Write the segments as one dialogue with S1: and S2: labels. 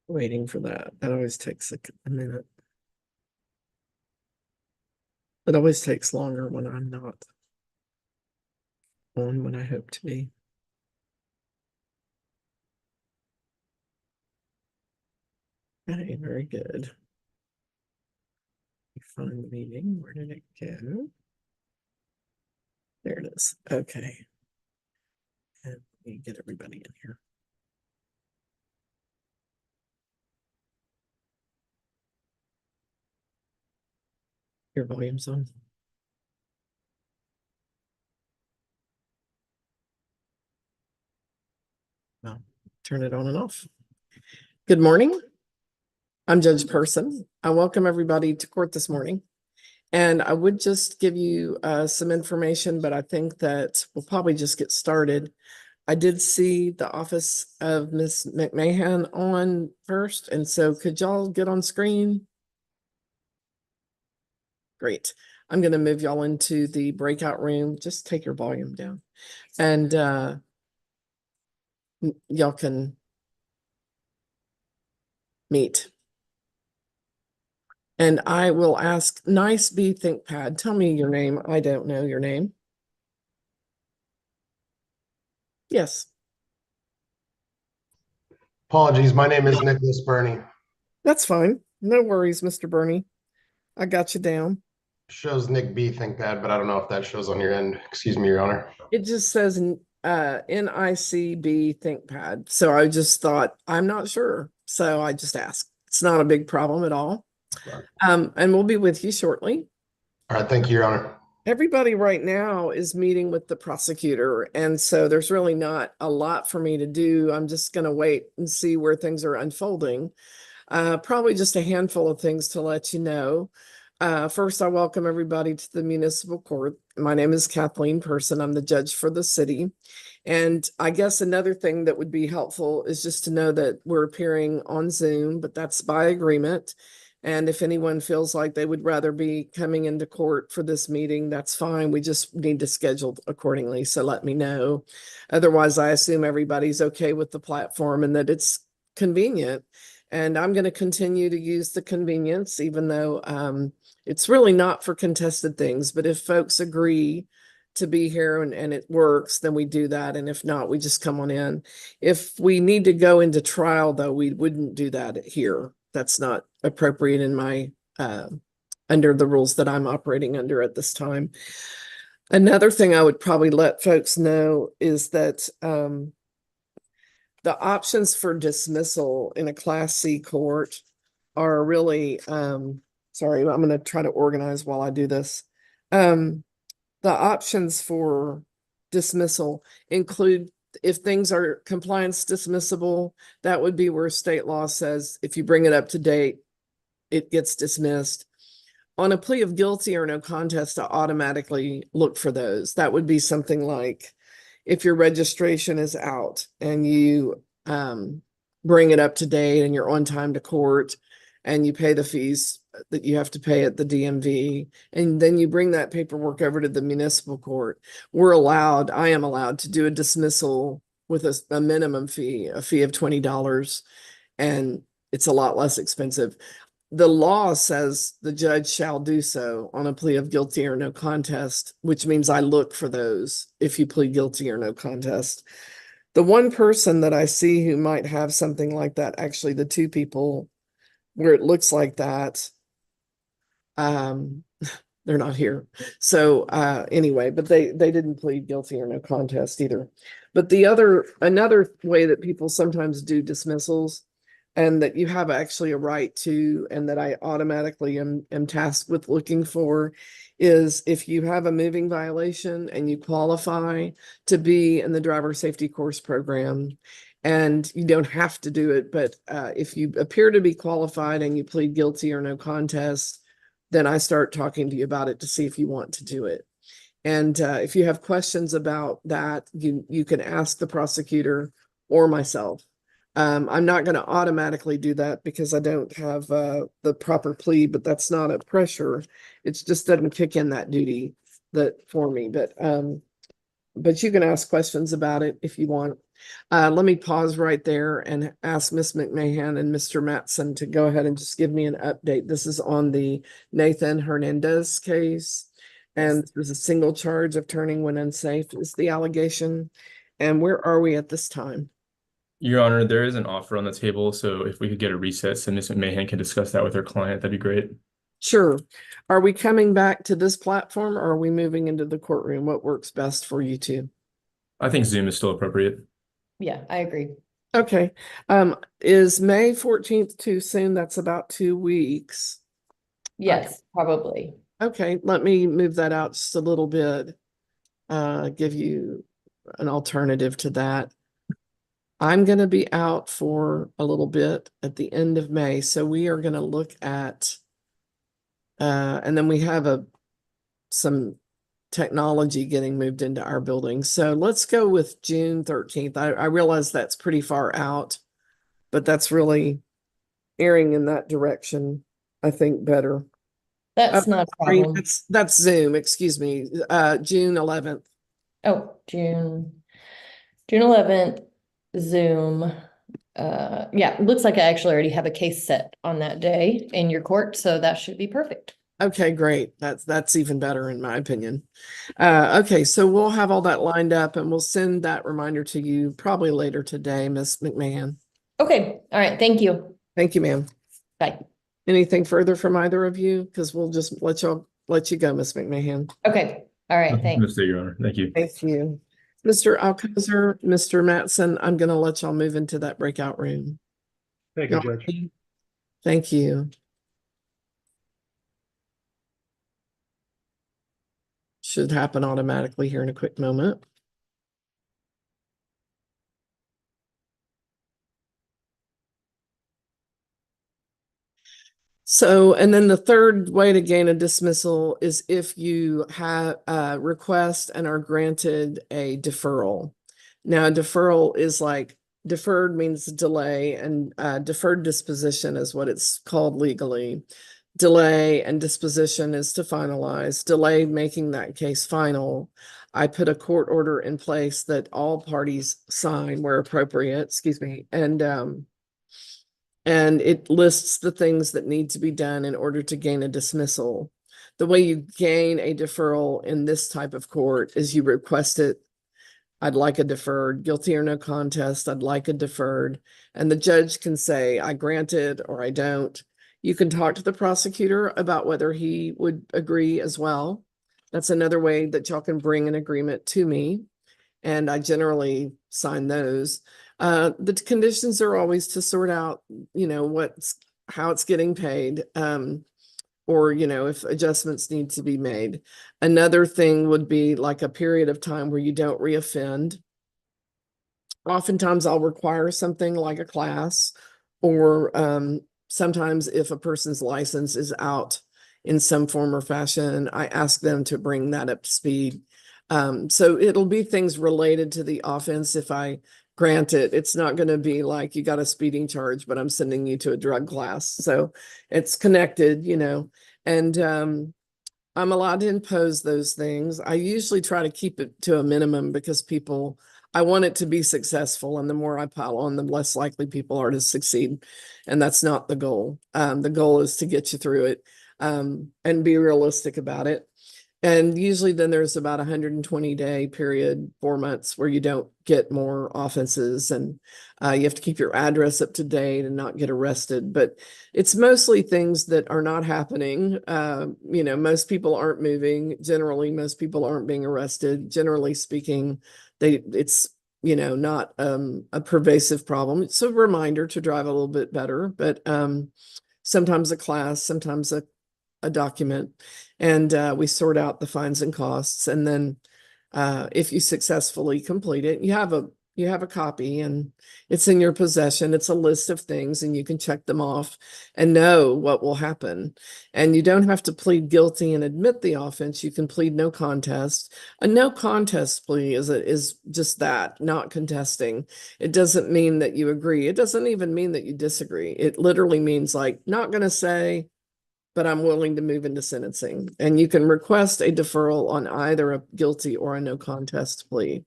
S1: Waiting for that. That always takes a minute. It always takes longer when I'm not on when I hope to be. Okay, very good. Find the meeting. Where did it go? There it is. Okay. And let me get everybody in here. Your volume's on. Well, turn it on and off. Good morning. I'm Judge Person. I welcome everybody to court this morning. And I would just give you some information, but I think that we'll probably just get started. I did see the office of Ms. McMahon on first, and so could y'all get on screen? Great. I'm going to move y'all into the breakout room. Just take your volume down. And y'all can meet. And I will ask, nice B ThinkPad, tell me your name. I don't know your name. Yes.
S2: Apologies, my name is Nicholas Burney.
S1: That's fine. No worries, Mr. Burney. I got you down.
S2: Shows Nick B ThinkPad, but I don't know if that shows on your end. Excuse me, Your Honor.
S1: It just says NICB ThinkPad. So I just thought, I'm not sure. So I just asked. It's not a big problem at all. And we'll be with you shortly.
S2: All right, thank you, Your Honor.
S1: Everybody right now is meeting with the prosecutor, and so there's really not a lot for me to do. I'm just going to wait and see where things are unfolding. Probably just a handful of things to let you know. First, I welcome everybody to the municipal court. My name is Kathleen Person. I'm the judge for the city. And I guess another thing that would be helpful is just to know that we're appearing on Zoom, but that's by agreement. And if anyone feels like they would rather be coming into court for this meeting, that's fine. We just need to schedule accordingly. So let me know. Otherwise, I assume everybody's okay with the platform and that it's convenient. And I'm going to continue to use the convenience, even though it's really not for contested things. But if folks agree to be here and it works, then we do that. And if not, we just come on in. If we need to go into trial, though, we wouldn't do that here. That's not appropriate in my under the rules that I'm operating under at this time. Another thing I would probably let folks know is that the options for dismissal in a Class C court are really sorry, I'm going to try to organize while I do this. The options for dismissal include if things are compliance dismissible, that would be where state law says if you bring it up to date, it gets dismissed. On a plea of guilty or no contest, I automatically look for those. That would be something like if your registration is out and you bring it up to date and you're on time to court and you pay the fees that you have to pay at the DMV, and then you bring that paperwork over to the municipal court, I am allowed to do a dismissal with a minimum fee, a fee of $20, and it's a lot less expensive. The law says the judge shall do so on a plea of guilty or no contest, which means I look for those if you plead guilty or no contest. The one person that I see who might have something like that, actually the two people where it looks like that, they're not here. So anyway, but they didn't plead guilty or no contest either. But another way that people sometimes do dismissals, and that you have actually a right to, and that I automatically am tasked with looking for, is if you have a moving violation and you qualify to be in the driver safety course program. And you don't have to do it, but if you appear to be qualified and you plead guilty or no contest, then I start talking to you about it to see if you want to do it. And if you have questions about that, you can ask the prosecutor or myself. I'm not going to automatically do that because I don't have the proper plea, but that's not a pressure. It just doesn't kick in that duty for me. But but you can ask questions about it if you want. Let me pause right there and ask Ms. McMahon and Mr. Matson to go ahead and just give me an update. This is on the Nathan Hernandez case. And there's a single charge of turning when unsafe is the allegation. And where are we at this time?
S3: Your Honor, there is an offer on the table, so if we could get a recess and Ms. McMahon can discuss that with her client, that'd be great.
S1: Sure. Are we coming back to this platform or are we moving into the courtroom? What works best for you two?
S3: I think Zoom is still appropriate.
S4: Yeah, I agree.
S1: Okay. Is May 14th too soon? That's about 2 weeks.
S4: Yes, probably.
S1: Okay, let me move that out just a little bit. Give you an alternative to that. I'm going to be out for a little bit at the end of May, so we are going to look at and then we have some technology getting moved into our building. So let's go with June 13th. I realize that's pretty far out, but that's really erring in that direction, I think, better.
S4: That's not a
S1: Sorry,
S4: problem.
S1: that's Zoom, excuse me. June 11th.
S4: Oh, June 11th, Zoom. Yeah, it looks like I actually already have a case set on that day in your court, so that should be perfect.
S1: Okay, great. That's even better in my opinion. Okay, so we'll have all that lined up and we'll send that reminder to you probably later today, Ms. McMahon.
S4: Okay, all right, thank you.
S1: Thank you, ma'am.
S4: Bye.
S1: Anything further from either of you? Because we'll just let you go, Ms. McMahon.
S4: Okay, all right, thanks.
S3: Mr. Your Honor, thank you.
S1: Thank you. Mr. Alcazar, Mr. Matson, I'm gonna let y'all move into that breakout room.
S2: Thank you, Judge.
S1: Thank you. Should happen automatically here in a quick moment. So, and then the third way to gain a dismissal is if you have a request and are granted a deferral. Now, a deferral is like deferred means delay, and deferred disposition is what it's called legally. Delay and disposition is to finalize. Delay making that case final. I put a court order in place that all parties sign where appropriate, excuse me, and it lists the things that need to be done in order to gain a dismissal. The way you gain a deferral in this type of court is you request it. I'd like a deferred, guilty or no contest. I'd like a deferred. And the judge can say, I grant it or I don't. You can talk to the prosecutor about whether he would agree as well. That's another way that y'all can bring an agreement to me. And I generally sign those. The conditions are always to sort out, how it's getting paid, or, if adjustments need to be made. Another thing would be like a period of time where you don't reoffend. Oftentimes I'll require something like a class, or sometimes if a person's license is out in some form or fashion, I ask them to bring that up to speed. So it'll be things related to the offense if I grant it. It's not going to be like you got a speeding charge, but I'm sending you to a drug class. So it's connected, and I'm allowed to impose those things. I usually try to keep it to a minimum because I want it to be successful. And the more I pile on, the less likely people are to succeed. And that's not the goal. The goal is to get you through it and be realistic about it. And usually then there's about 120-day period, 4 months, where you don't get more offenses, and you have to keep your address up to date and not get arrested. But it's mostly things that are not happening. Most people aren't moving. Generally, most people aren't being arrested. Generally speaking, it's not a pervasive problem. It's a reminder to drive a little bit better, but sometimes a class, sometimes a document, and we sort out the fines and costs. And then if you successfully complete it, you have a copy and it's in your possession. It's a list of things and you can check them off and know what will happen. And you don't have to plead guilty and admit the offense. You can plead no contest. A no contest plea is just that, not contesting. It doesn't mean that you agree. It doesn't even mean that you disagree. It literally means like not going to say, but I'm willing to move into sentencing. And you can request a deferral on either a guilty or a no contest plea.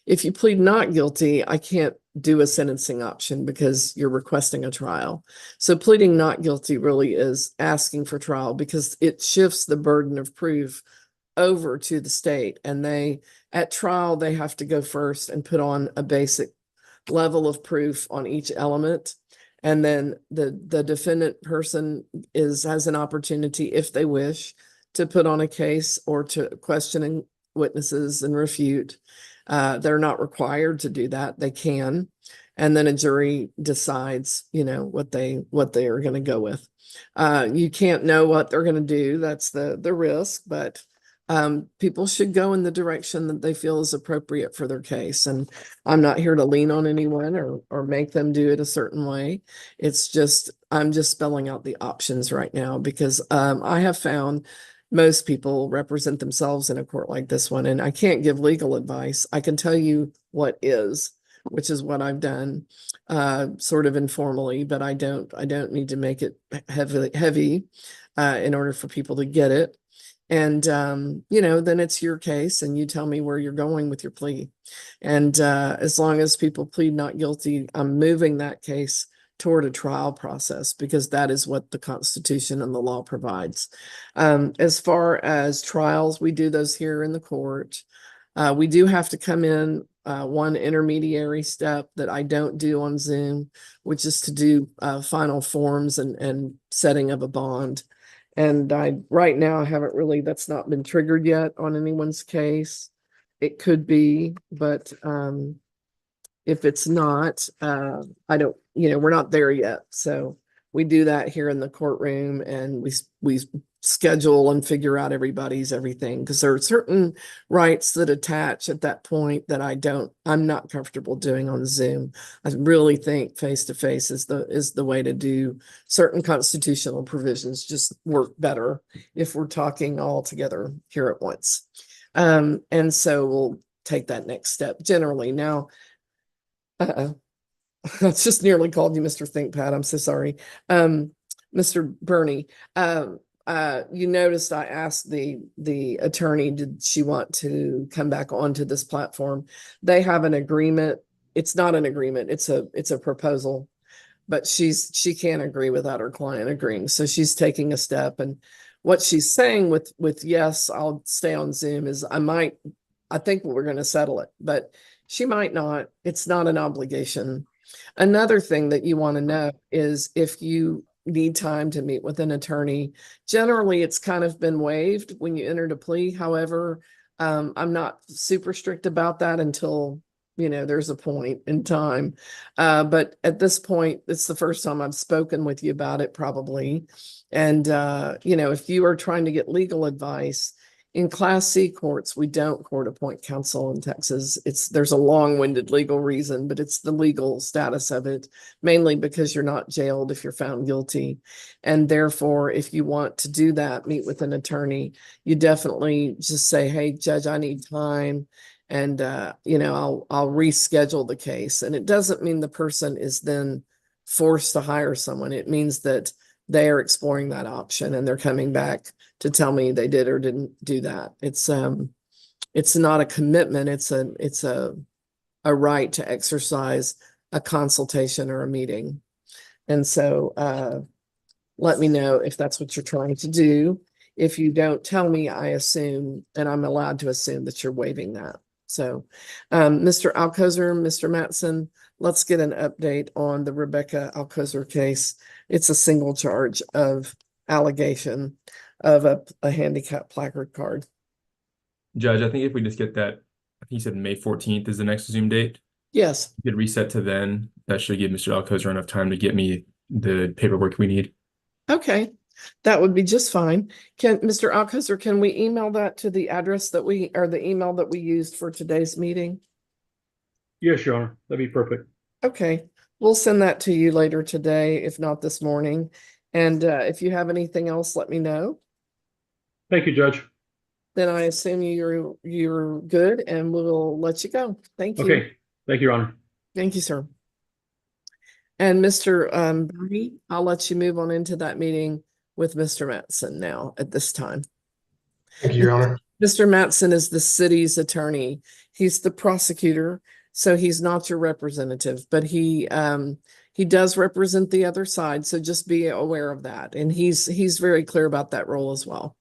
S1: If you plead not guilty, I can't do a sentencing option because you're requesting a trial. So pleading not guilty really is asking for trial because it shifts the burden of proof over to the state. And at trial, they have to go first and put on a basic level of proof on each element. And then the defendant person has an opportunity, if they wish, to put on a case or to question witnesses and refute. They're not required to do that. They can. And then a jury decides, what they are going to go with. You can't know what they're going to do. That's the risk, but people should go in the direction that they feel is appropriate for their case. And I'm not here to lean on anyone or make them do it a certain way. I'm just spelling out the options right now because I have found most people represent themselves in a court like this one, and I can't give legal advice. I can tell you what is, which is what I've done, sort of informally, but I don't need to make it heavy in order for people to get it. And, then it's your case and you tell me where you're going with your plea. And as long as people plead not guilty, I'm moving that case toward a trial process because that is what the Constitution and the law provides. As far as trials, we do those here in the court. We do have to come in one intermediary step that I don't do on Zoom, which is to do final forms and setting of a bond. And right now, that's not been triggered yet on anyone's case. It could be, but if it's not, we're not there yet. So we do that here in the courtroom and we schedule and figure out everybody's everything because there are certain rights that attach at that point that I'm not comfortable doing on Zoom. I really think face-to-face is the way to do certain constitutional provisions, just work better if we're talking all together here at once. And so we'll take that next step generally. Now, I just nearly called you Mr. ThinkPad. I'm so sorry. Mr. Bernie, you noticed I asked the attorney, did she want to come back onto this platform? They have an agreement. It's not an agreement. It's a proposal, but she can't agree without her client agreeing. So she's taking a step. And what she's saying with yes, I'll stay on Zoom is I think we're going to settle it, but she might not. It's not an obligation. Another thing that you want to know is if you need time to meet with an attorney, generally it's kind of been waived when you entered a plea. However, I'm not super strict about that until, there's a point in time. But at this point, it's the first time I've spoken with you about it probably. And, if you are trying to get legal advice, in Class C courts, we don't court appoint counsel in Texas. There's a long-winded legal reason, but it's the legal status of it, mainly because you're not jailed if you're found guilty. And therefore, if you want to do that, meet with an attorney, you definitely just say, hey, Judge, I need time. And, I'll reschedule the case. And it doesn't mean the person is then forced to hire someone. It means that they are exploring that option and they're coming back to tell me they did or didn't do that. It's not a commitment. It's a right to exercise a consultation or a meeting. And so let me know if that's what you're trying to do. If you don't tell me, I assume, and I'm allowed to assume that you're waiving that. So Mr. Alcozer, Mr. Mattson, let's get an update on the Rebecca Alcozer case. It's a single charge of allegation of a handicap placard card.
S3: Judge, I think if we just get that, I think you said May 14th is the next Zoom date.
S1: Yes.
S3: You could reset to then. That should give Mr. Alcozer enough time to get me the paperwork we need.
S1: Okay. That would be just fine. Mr. Alcozer, can we email that to the address the email that we used for today's meeting?
S5: Yes, Your Honor. That'd be perfect.
S1: Okay. We'll send that to you later today, if not this morning. And if you have anything else, let me know.
S5: Thank you, Judge.
S1: Then I assume you're good and we'll let you go. Thank you.
S5: Okay. Thank you, Your Honor.
S1: Thank you, sir. And Mr. Bernie, I'll let you move on into that meeting with Mr. Mattson now at this time.
S2: Thank you, Your Honor.
S1: Mr. Mattson is the city's attorney. He's the prosecutor, so he's not your representative, but he does represent the other side, so just be aware of that. And he's very clear about that role as well.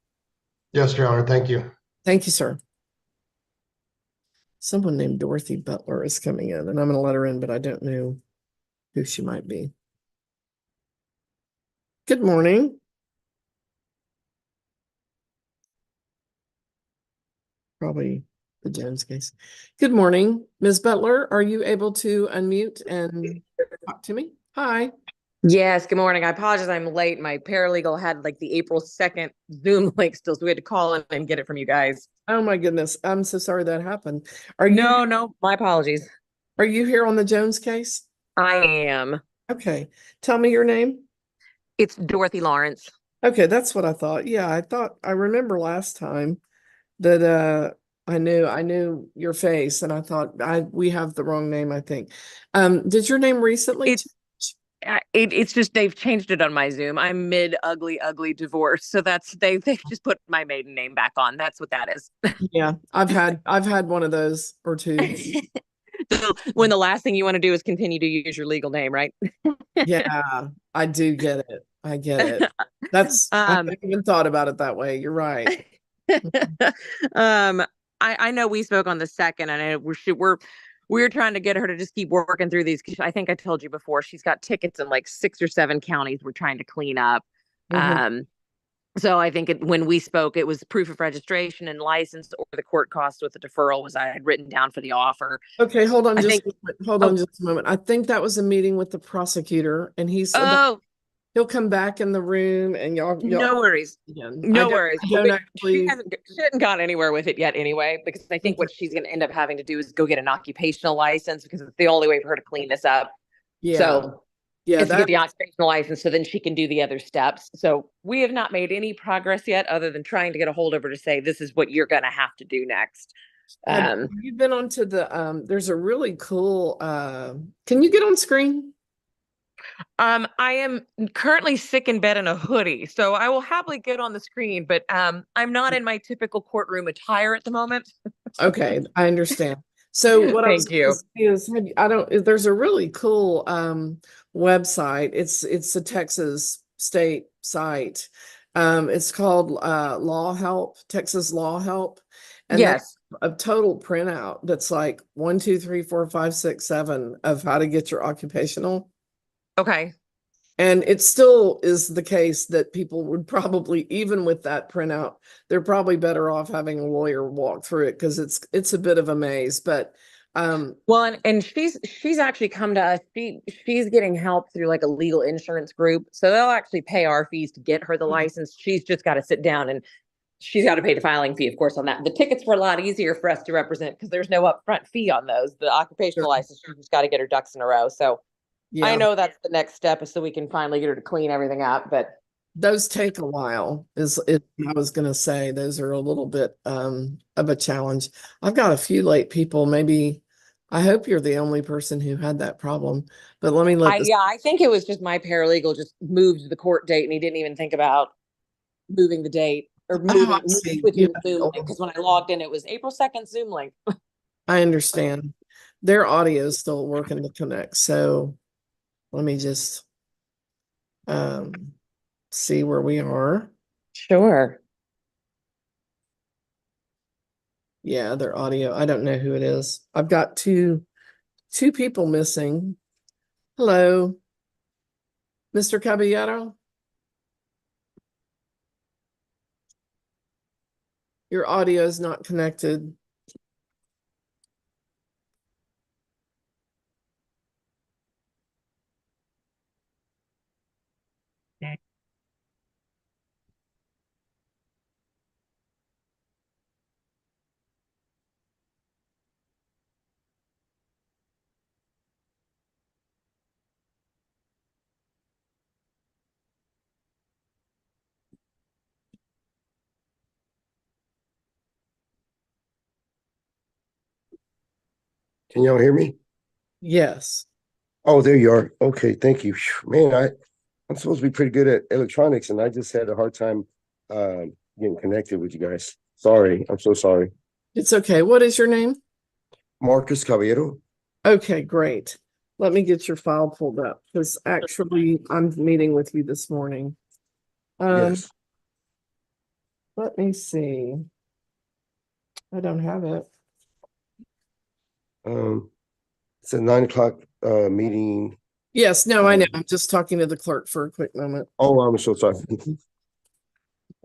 S2: Yes, Your Honor. Thank you.
S1: Thank you, sir. Someone named Dorothy Butler is coming in, and I'm gonna let her in, but I don't know who she might be. Good morning. Probably the Jones case. Good morning, Ms. Butler. Are you able to unmute and talk to me? Hi.
S6: Yes, good morning. I apologize I'm late. My paralegal had like the April 2nd Zoom link still, so we had to call in and get it from you guys.
S1: Oh my goodness. I'm so sorry that happened. Are you
S6: No, my apologies.
S1: are you here on the Jones case?
S6: I am.
S1: Okay. Tell me your name.
S6: It's Dorothy Lawrence.
S1: Okay, that's what I thought. Yeah, I remember last time that I knew your face and I thought we have the wrong name, I think. Did your name recently
S6: It's it's just they've changed it on my Zoom. I'm mid ugly divorce, so that's they've just put my maiden name back on. That's what that is.
S1: Yeah, I've had one of those or two.
S6: So when the last thing you want to do is continue to use your legal name, right?
S1: Yeah, I do get it. I get it. I haven't even thought about it that way. You're right.
S6: I know we spoke on the 2nd, and I know we're trying to get her to just keep working through these. I think I told you before, she's got tickets in like 6 or 7 counties we're trying to clean up.
S1: Mhm.
S6: So I think when we spoke, it was proof of registration and license, or the court cost with the deferral was I had written down for the offer.
S1: Okay, hold on
S6: I
S1: just
S6: think-
S1: a moment. Hold on just a moment. I think that was a meeting with the prosecutor and he'll come back in the room and y'all
S6: no worries.
S1: again.
S6: No worries.
S1: I don't
S6: She
S1: actually
S6: hasn't gone anywhere with it yet anyway, because I think what she's going to end up having to do is go get an occupational license, because it's the only way for her to clean this up.
S1: yeah.
S6: So
S1: Yeah,
S6: is to get the occupational license, so then she can do the other steps. So we have not made any progress yet, other than trying to get a hold of her to say, this is what you're going to have to do next.
S1: have you been onto the there's a really cool can you get on screen?
S6: I am currently sick in bed in a hoodie, so I will happily get on the screen, but I'm not in my typical courtroom attire at the moment.
S1: Okay, I understand. So what I was
S6: Thank you.
S1: gonna say is there's a really cool website. It's a Texas state site. It's called Law Help, Texas Law Help. And
S6: Yes.
S1: a total printout that's like 1, 2, 3, 4, 5, 6, 7 of how to get your occupational.
S6: Okay.
S1: And it still is the case that people would probably, even with that printout, they're probably better off having a lawyer walk through it because it's a bit of a maze. But
S6: well, and she's actually come to us. She's getting help through like a legal insurance group, so they'll actually pay our fees to get her the license. She's just got to sit down, and she's got to pay the filing fee, of course, on that. The tickets were a lot easier for us to represent because there's no upfront fee on those. The occupational
S1: Sure.
S6: license, she's just got to get her ducks in a row. So
S1: yeah,
S6: I know that's the next step, is so we can finally get her to clean everything up. But
S1: those take a while. I was gonna say those are a little bit of a challenge. I've got a few late people. Maybe I hope you're the only person who had that problem. But let me let this.
S6: I think it was just my paralegal just moved the court date, and he didn't even think about moving the date or
S1: I see.
S6: switching
S1: Yeah.
S6: the Zoom link, because when I logged in, it was April 2nd Zoom link.
S1: I understand. Their audio is still working to connect. So let me just see where we are.
S6: Sure.
S1: Yeah, their audio. I don't know who it is. I've got two people missing. Hello, Mr. Caballero. Your audio is not connected.
S7: Can y'all hear me?
S1: Yes.
S7: Oh, there you are. Okay, thank you. Man, I'm supposed to be pretty good at electronics, and I just had a hard time getting connected with you guys. Sorry, I'm so sorry.
S1: It's okay. What is your name?
S7: Marcus Caballero.
S1: Okay, great. Let me get your file pulled up because actually I'm meeting with you this morning.
S7: Yes.
S1: Let me see. I don't have it.
S7: It's a 9 o'clock meeting.
S1: Yes, no, I know. I'm just talking to the clerk for a quick moment.
S7: Oh, I'm so sorry.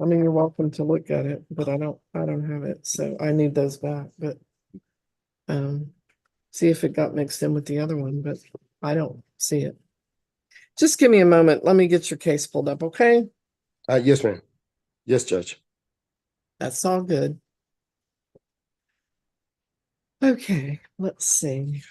S1: I mean, you're welcome to look at it, but I don't have it, so I need those back, but see if it got mixed in with the other one, but I don't see it. Just give me a moment. Let me get your case pulled up, okay?
S7: Yes, ma'am. Yes, Judge.
S1: That's all good. Okay, let's see.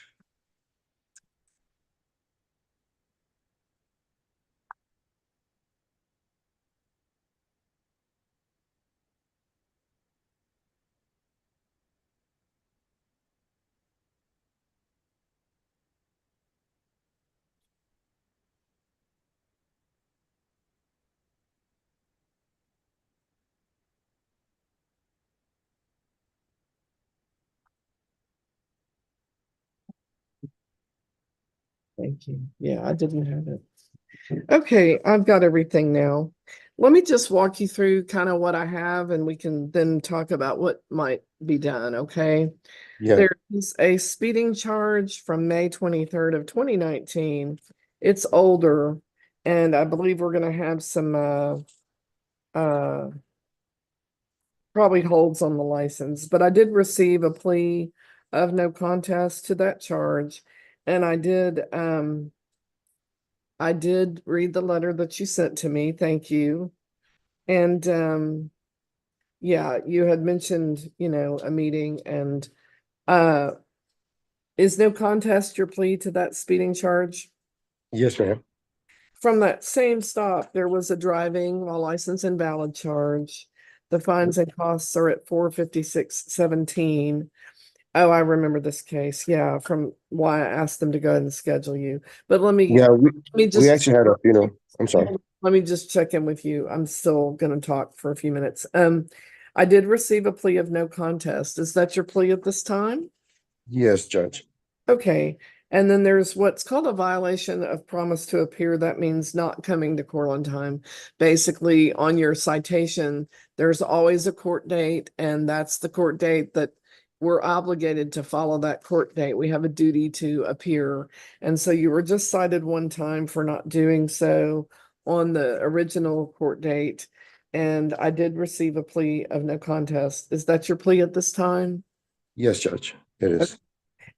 S1: Thank you. Yeah, I didn't have it. Okay, I've got everything now. Let me just walk you through kind of what I have and we can then talk about what might be done, okay?
S7: Yeah.
S1: There is a speeding charge from May 23rd of 2019. It's older, and I believe we're gonna have some probably holds on the license, but I did receive a plea of no contest to that charge. And I did read the letter that you sent to me. Thank you. And yeah, you had mentioned, you know, a meeting and is no contest your plea to that speeding charge?
S7: Yes, ma'am.
S1: From that same stop, there was a driving while license invalid charge. The fines and costs are at $456.17. Oh, I remember this case. Yeah, from why I asked them to go ahead and schedule you. But let me
S7: Yeah, we
S1: just
S7: actually had a funeral. I'm sorry.
S1: let me just check in with you. I'm still gonna talk for a few minutes. I did receive a plea of no contest. Is that your plea at this time?
S7: Yes, Judge.
S1: Okay, and then there's what's called a violation of promise to appear. That means not coming to court on time. Basically, on your citation, there's always a court date, and that's the court date that we're obligated to follow that court date. We have a duty to appear. And so you were just cited one time for not doing so on the original court date. And I did receive a plea of no contest. Is that your plea at this time?
S7: Yes, Judge. It is.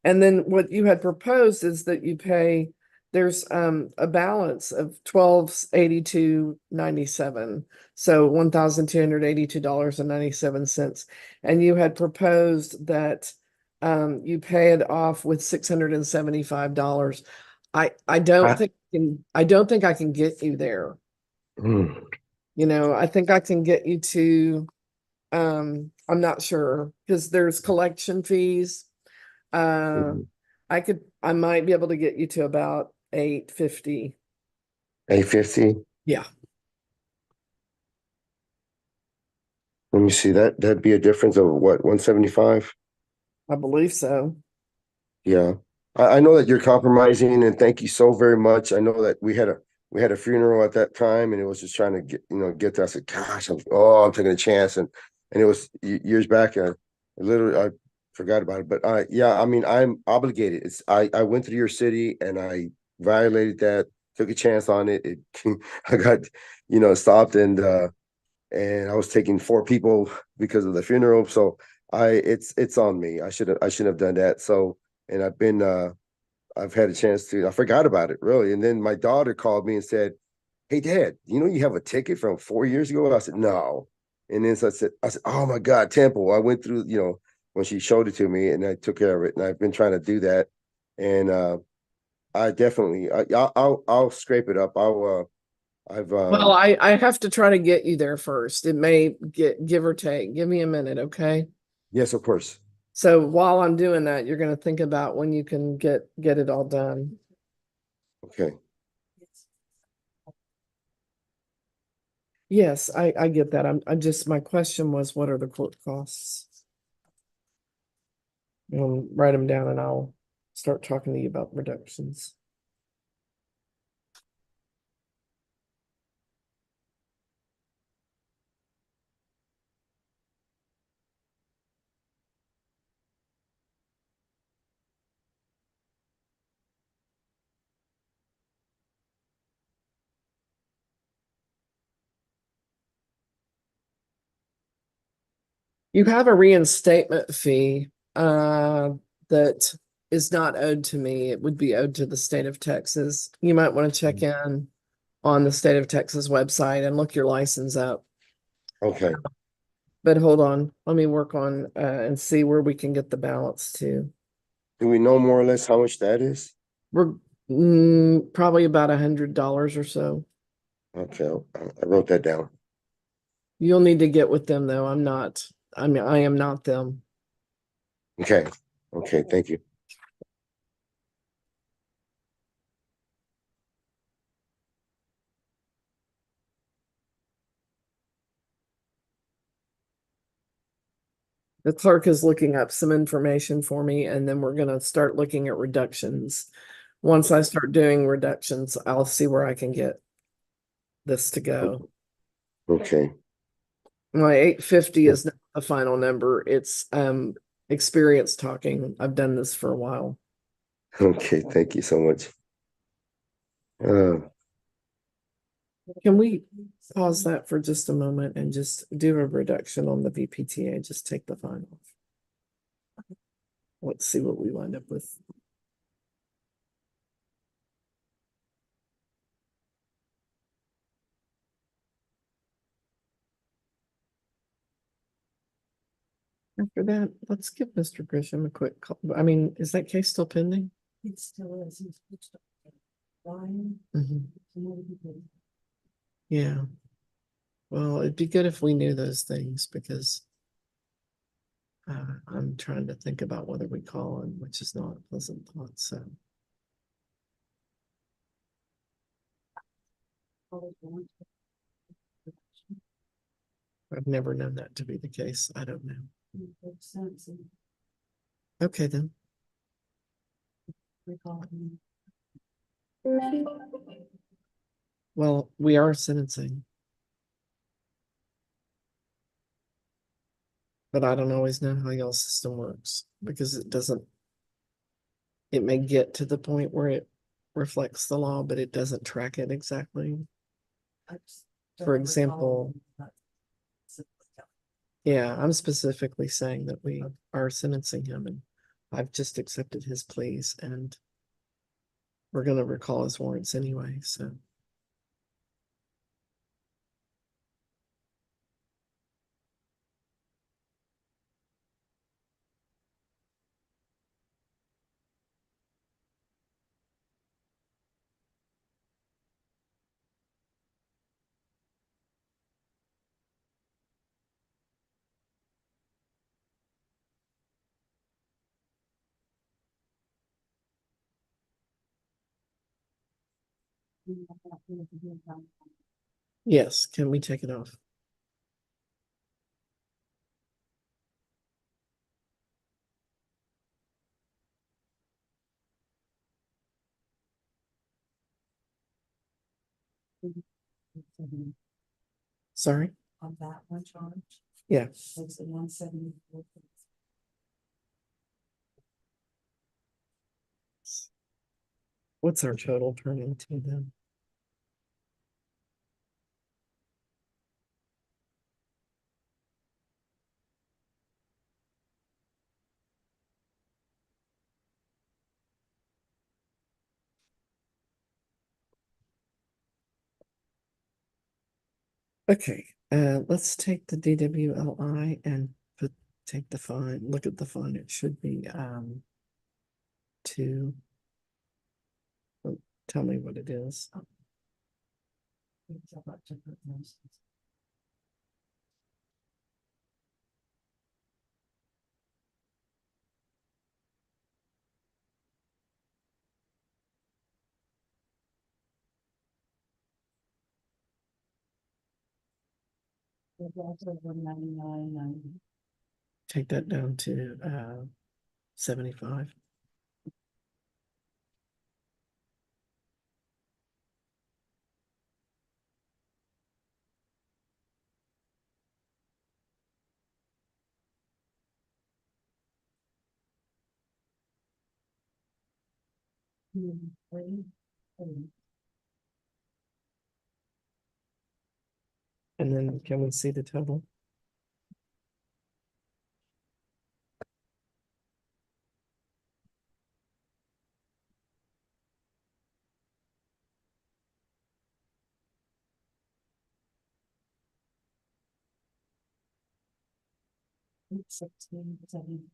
S1: And then what you had proposed is that you pay, there's a balance of $1,282.97. So $1,282.97. And you had proposed that you pay it off with $675. I don't think I can get you there.
S7: Mm.
S1: You know, I think I can get you to I'm not sure because there's collection fees.
S7: Mhm.
S1: I might be able to get you to about 850.
S7: 850.
S1: Yeah,
S7: Let me see that. That'd be a difference of what, 175?
S1: I believe so.
S7: Yeah. I know that you're compromising, and thank you so very much. I know that we had a funeral at that time, and it was just trying to get there. I said, gosh, I'm taking a chance, and it was years back. I forgot about it, but yeah, I mean, I'm obligated. I went through your city and I violated that, took a chance on it. I got stopped, and I was taking 4 people because of the funeral. So it's on me. I shouldn't have done that. So, and I've had a chance to, I forgot about it really. And then my daughter called me and said, "Hey Dad, you have a ticket from 4 years ago?" I said, "No." And then so I said, "Oh my God, Temple." I went through, when she showed it to me, and I took care of it. And I've been trying to do that. And I definitely, I'll scrape it up.
S1: Well, I have to try to get you there first. It may give or take. Give me a minute, okay?
S7: yes, of course.
S1: So while I'm doing that, you're going to think about when you can get it all done.
S7: Okay.
S1: Yes, I get that. I'm just, my question was, what are the court costs? Write them down and I'll start talking to you about reductions. You have a reinstatement fee, that is not owed to me. It would be owed to the state of Texas. You might want to check in on the state of Texas website and look your license up.
S7: Okay,
S1: But hold on, let me work on, and see where we can get the balance to.
S7: do we know more or less how much that is?
S1: We're, probably about $100 or so.
S7: Okay, I wrote that down.
S1: You'll need to get with them though. I am not them.
S7: Okay, okay, thank you.
S1: The clerk is looking up some information for me and then we're gonna start looking at reductions. Once I start doing reductions, I'll see where I can get this to go.
S7: Okay,
S1: My 850 is not the final number. It's experience talking. I've done this for a while.
S7: okay, thank you so much. Uh,
S1: Can we pause that for just a moment and just do a reduction on the VPTA? Just take the fine off. Let's see what we wind up with. After that, let's give Mr. Grisham a quick call. I mean, is that case still pending?
S8: It still is. Ryan.
S1: Mhm. Yeah. Well, it'd be good if we knew those things because I'm trying to think about whether we call him, which is not a pleasant thought, so. I've never known that to be the case. I don't know. Okay, then. Well, we are sentencing. But I don't always know how y'all's system works because it doesn't. It may get to the point where it reflects the law, but it doesn't track it exactly. For example, yeah, I'm specifically saying that we are sentencing him and I've just accepted his pleas and we're gonna recall his warrants anyway, so. Yes, can we take it off? Sorry?
S8: On that one charge.
S1: Yeah.
S8: It's at 174.
S1: What's our total turn into then? Okay, let's take the DWLI and take the fine, look at the fine. It should be, two. Oh, tell me what it is.
S8: That's over 99.90.
S1: Take that down to 75. And then can we see the total?
S8: $16.70.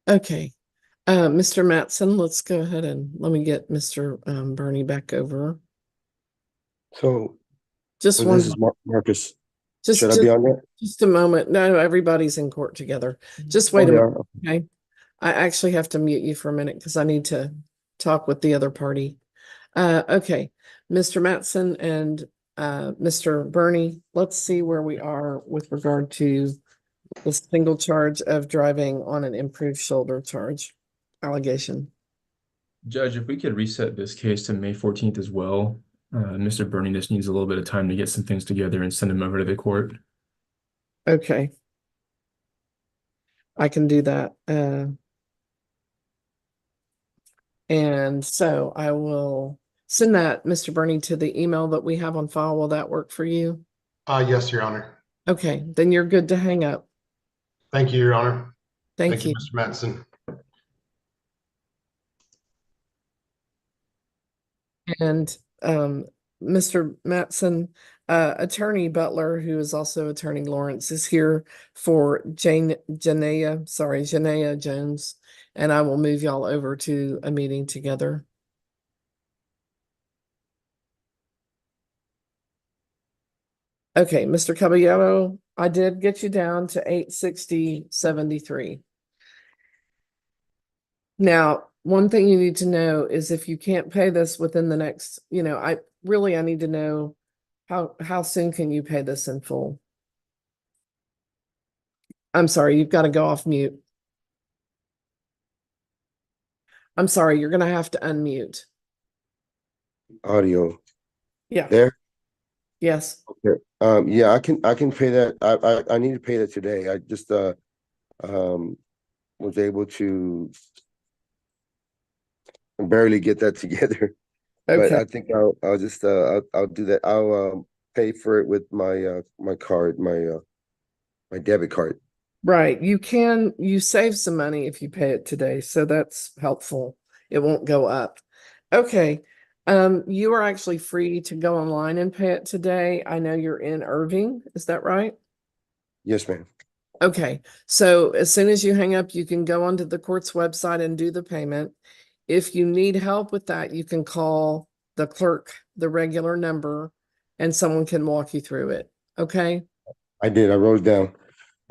S1: Okay, Mr. Matson, let's go ahead and let me get Mr. Bernie back over.
S7: So,
S1: Just
S7: well,
S1: one,
S7: this is Marcus.
S1: just,
S7: Should I
S1: just,
S7: be on there?
S1: just a moment. No, everybody's in court together. Just
S7: Oh,
S1: wait a
S7: they
S1: minute,
S7: are?
S1: okay? I actually have to mute you for a minute because I need to talk with the other party. Okay, Mr. Matson and Mr. Bernie, let's see where we are with regard to the single charge of driving on an improved shoulder charge allegation.
S3: Judge, if we could reset this case to May 14th as well. Mr. Bernie just needs a little bit of time to get some things together and send him over to the court.
S1: Okay. I can do that. And so I will send that, Mr. Bernie, to the email that we have on file. Will that work for you?
S2: Yes, Your Honor.
S1: Okay, then you're good to hang up.
S2: Thank you, Your Honor.
S1: Thank you.
S2: Mr. Matson.
S1: And Mr. Matson, Attorney Butler, who is also Attorney Lawrence, is here for Janea Jones, and I will move y'all over to a meeting together. Okay, Mr. Caballero, I did get you down to 860.73. Now, one thing you need to know is if you can't pay this within the next, I need to know how soon can you pay this in full? I'm sorry, you've got to go off mute. I'm sorry, you're gonna have to unmute.
S7: Audio
S1: Yeah,
S7: there?
S1: yes.
S7: Okay. Yeah, I can pay that. I need to pay that today. I just was able to barely get that together. But
S1: Okay,
S7: I think I'll just I'll do that. I'll pay for it with my my card, my debit card.
S1: right. You save some money if you pay it today, so that's helpful. It won't go up. Okay. You are actually free to go online and pay it today. I know you're in Irving, is that right?
S7: Yes, ma'am.
S1: Okay, so as soon as you hang up, you can go onto the court's website and do the payment. If you need help with that, you can call the clerk, the regular number, and someone can walk you through it. Okay?
S7: I did. I wrote it down.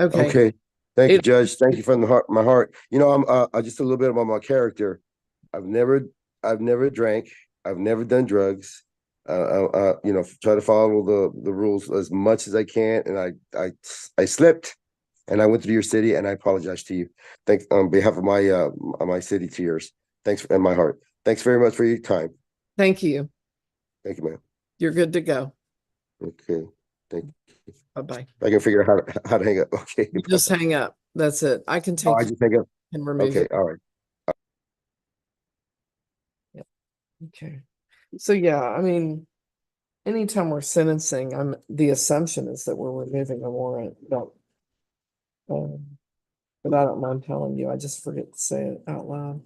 S1: Okay.
S7: Okay. Thank you,
S1: It-
S7: Judge. Thank you from the heart, my heart. I'm just a little bit about my character. I've never drank. I've never done drugs. Try to follow the rules as much as I can. And I slipped, and I went to your city, and I apologize to you. Thanks on behalf of my city to yours. Thanks and my heart. Thanks very much for your time.
S1: Thank you.
S7: Thank you, ma'am.
S1: You're good to go.
S7: Okay. Thank you.
S1: Bye-bye.
S7: I can figure out how to hang up. Okay.
S1: You just hang up. That's it. I can
S7: Oh,
S1: take
S7: I
S1: you
S7: just hang up.
S1: and remove
S7: Okay.
S1: it.
S7: All right.
S1: Okay. So yeah, I mean, anytime we're sentencing, the assumption is that we're removing a warrant, but I don't mind telling you, I just forget to say it out loud.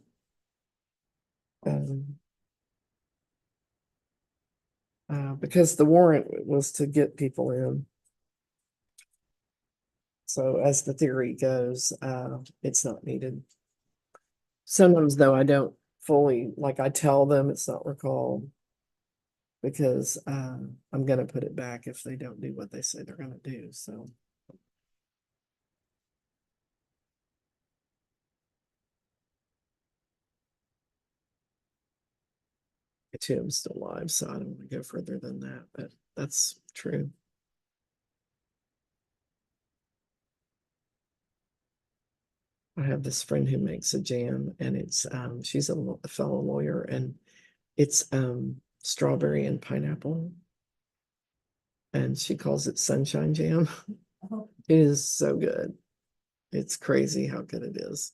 S1: Because the warrant was to get people in. So as the theory goes, it's not needed. Sometimes though, I don't fully, like I tell them it's not recalled. Because I'm gonna put it back if they don't do what they say they're gonna do, so. Tim's still alive, so I don't want to go further than that, but that's true. I have this friend who makes a jam and it's she's a fellow lawyer and it's strawberry and pineapple. And she calls it sunshine jam. It is so good. It's crazy how good it is.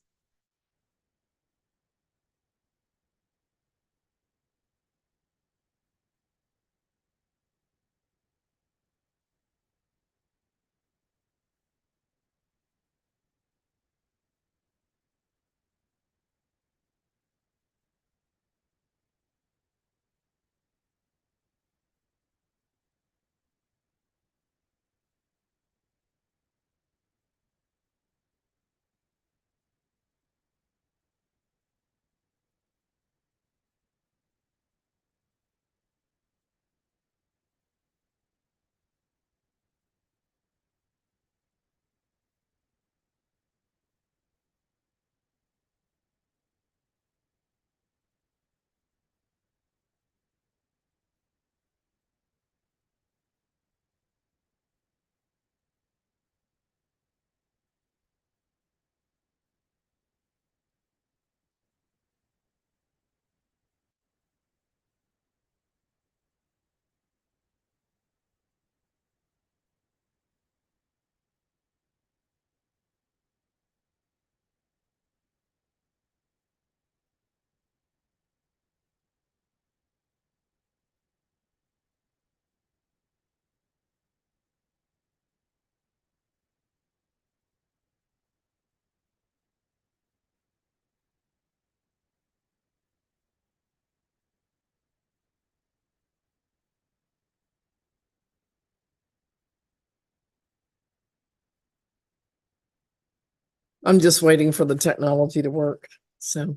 S1: I'm just waiting for the technology to work, so.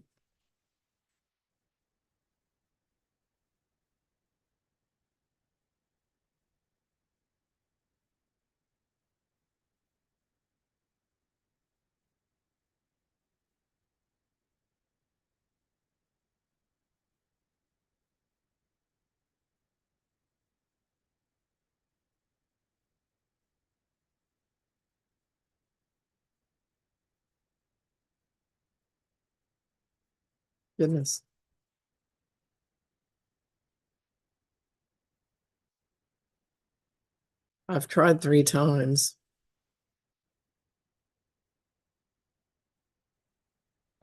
S1: Goodness. I've tried 3 times.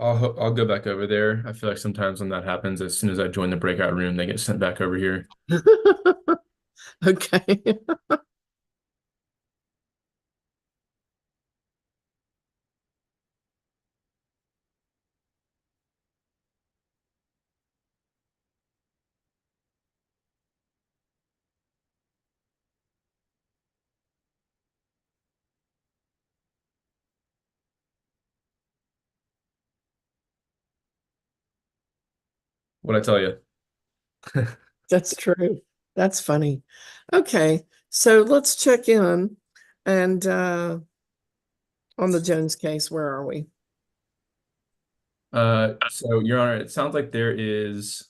S3: I'll go back over there. I feel like sometimes when that happens, as soon as I join the breakout room, they get sent back over here.
S1: Okay.
S3: What'd I tell you?
S1: That's true. That's funny. Okay, so let's check in and on the Jones case, where are we?
S3: So Your Honor, it sounds like there is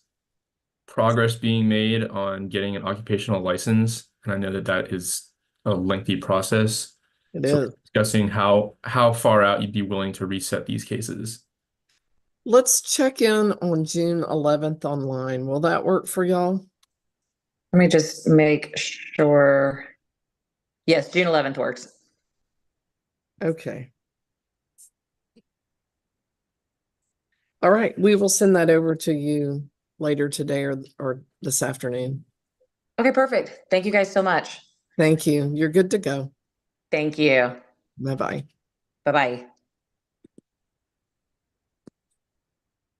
S3: progress being made on getting an occupational license, and I know that that is a lengthy process.
S1: It
S3: So
S1: is.
S3: discussing how far out you'd be willing to reset these cases.
S1: Let's check in on June 11th online. Will that work for y'all?
S6: Let me just make sure. Yes, June 11th works.
S1: Okay. All right, we will send that over to you later today or this afternoon.
S6: Okay, perfect. Thank you guys so much.
S1: Thank you. You're good to go.
S6: Thank you.
S1: Bye-bye.
S6: Bye-bye.